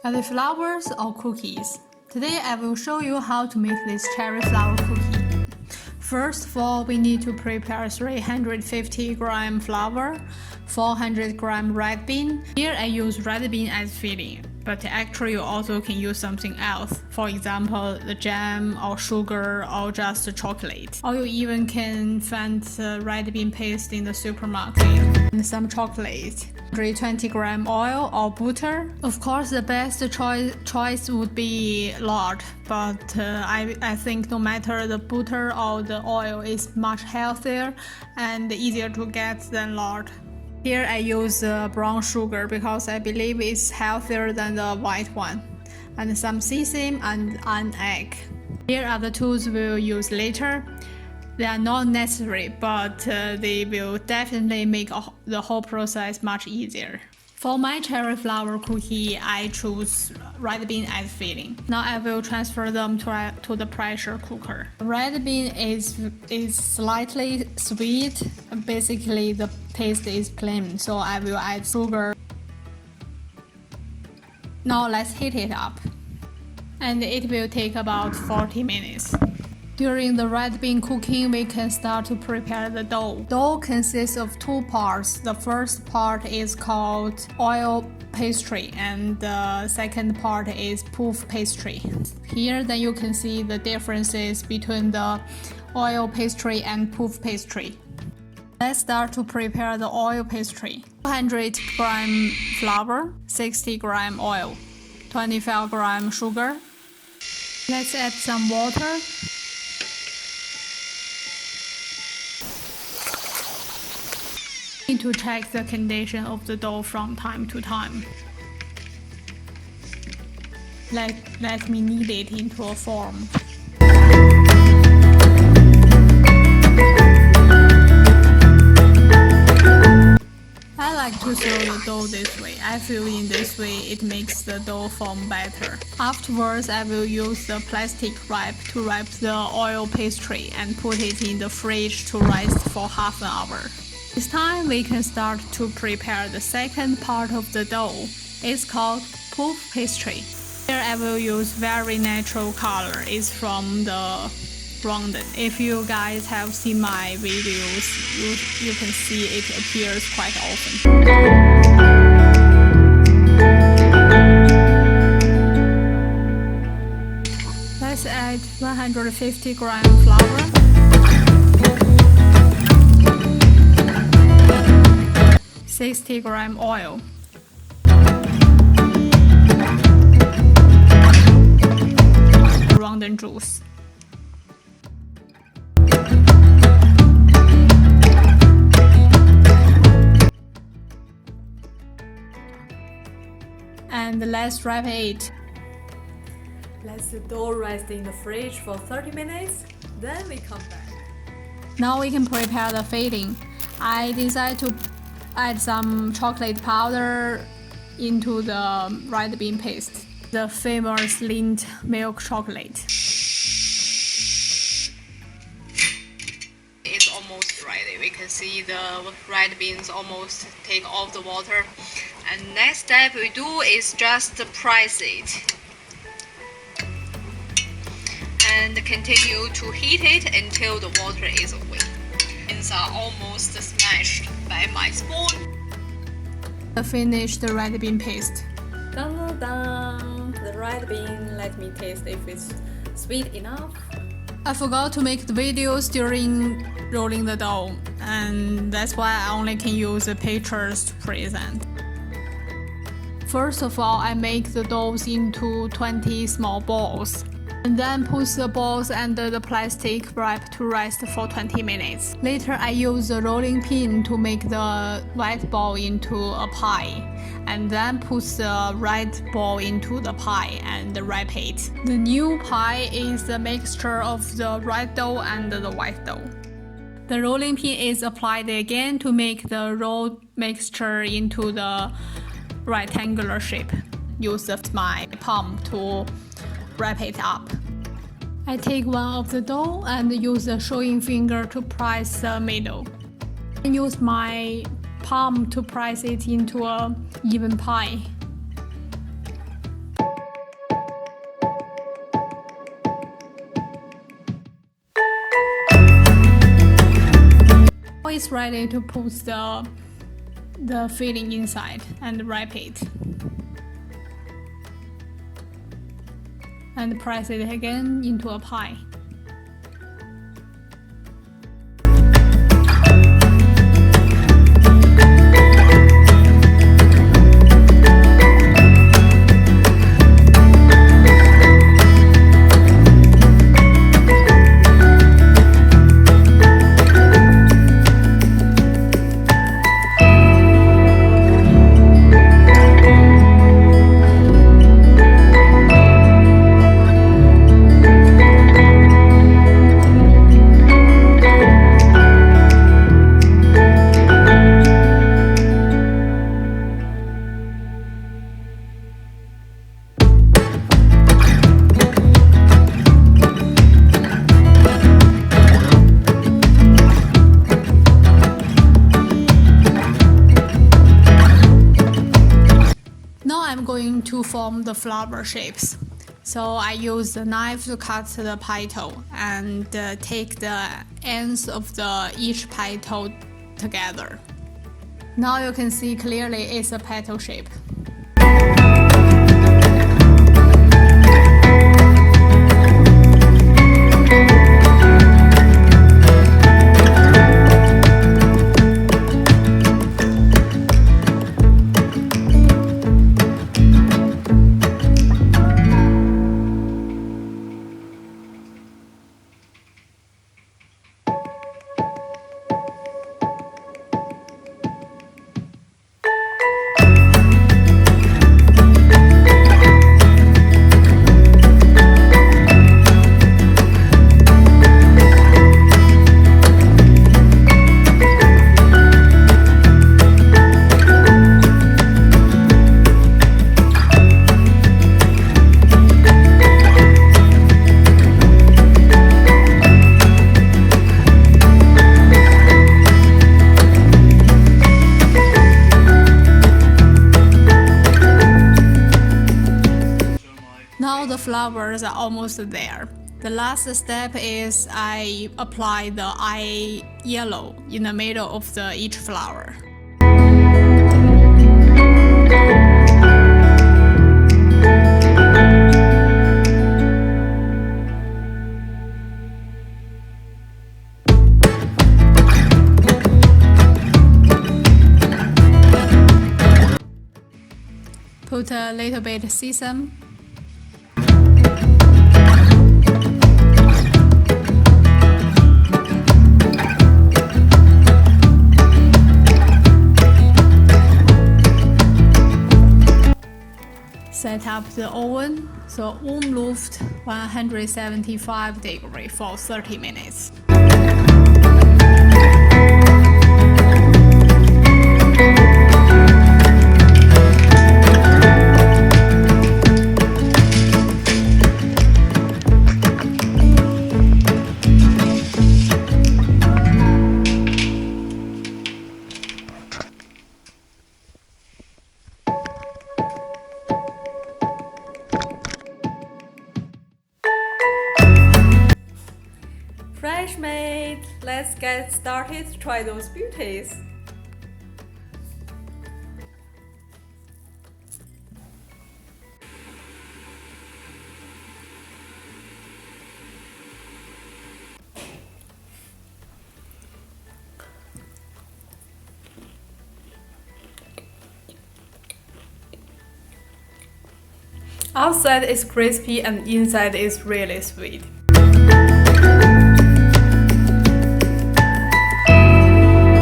cauliflowers or cookies. Today I will show you how to make this cherry flower cookie. First of all, we need to prepare 350 gram flour, 400 gram red bean. Here I use red bean as filling, but actually you also can use something else. For example, the jam or sugar or just chocolate. Or you even can find red bean paste in the supermarket. And some chocolate. 320 gram oil or butter. Of course, the best choice would be lard, but I think no matter the butter or the oil is much healthier and easier to get than lard. Here I use brown sugar because I believe it's healthier than the white one, and some sesame and an egg. Here are the tools we'll use later. They are not necessary, but they will definitely make the whole process much easier. For my cherry flower cookie, I choose red bean as filling. Now I will transfer them to the pressure cooker. Red bean is slightly sweet. Basically, the taste is plain, so I will add sugar. Now let's heat it up, and it will take about 40 minutes. During the red bean cooking, we can start to prepare the dough. Dough consists of two parts. The first part is called oil pastry and the second part is puff pastry. Here then you can see the differences between the oil pastry and puff pastry. Let's start to prepare the oil pastry. 200 gram flour, 60 gram oil, 25 gram sugar. Let's add some water. Need to check the condition of the dough from time to time. Let me knead it into a form. I like to serve the dough this way. I feel in this way it makes the dough form better. Afterwards, I will use the plastic wrap to wrap the oil pastry and put it in the fridge to rest for half an hour. This time we can start to prepare the second part of the dough. It's called puff pastry. Here I will use very natural color. It's from the London. If you guys have seen my videos, you can see it appears quite often. Let's add 150 gram flour. $60 gram oil, London juice, and let's wrap it. Let the dough rest in the fridge for 30 minutes, then we come back. Now we can prepare the filling. I decided to add some chocolate powder into the red bean paste, the famous Lindt milk chocolate. It's almost ready. We can see the red beans almost take off the water. And next step we do is just press it. And continue to heat it until the water is away. Beans are almost smashed by my spoon. Finish the red bean paste. Dun, dun. The red bean, let me taste if it's sweet enough. I forgot to make the videos during rolling the dough, and that's why I only can use the pictures to present. First of all, I make the doughs into 20 small balls, and then put the balls under the plastic wrap to rest for 20 minutes. Later, I use the rolling pin to make the white ball into a pie, and then put the red ball into the pie and wrap it. The new pie is the mixture of the red dough and the white dough. The rolling pin is applied again to make the rolled mixture into the rectangular shape. Use my palm to wrap it up. I take one of the dough and use the showing finger to press the middle. I use my palm to press it into an even pie. it's ready to put the filling inside and wrap it. And press it again into a pie. I'm going to form the flower shapes. So I use the knife to cut the petal and take the ends of each petal together. Now you can see clearly it's a petal shape. Now the flowers are almost there. The last step is I apply the eye yellow in the middle of each flower. Put a little bit of sesame. Set up the oven, so Umluft 175 degrees for 30 minutes. Fresh mate, let's get started to try those beauties. Outside is crispy and inside is really sweet.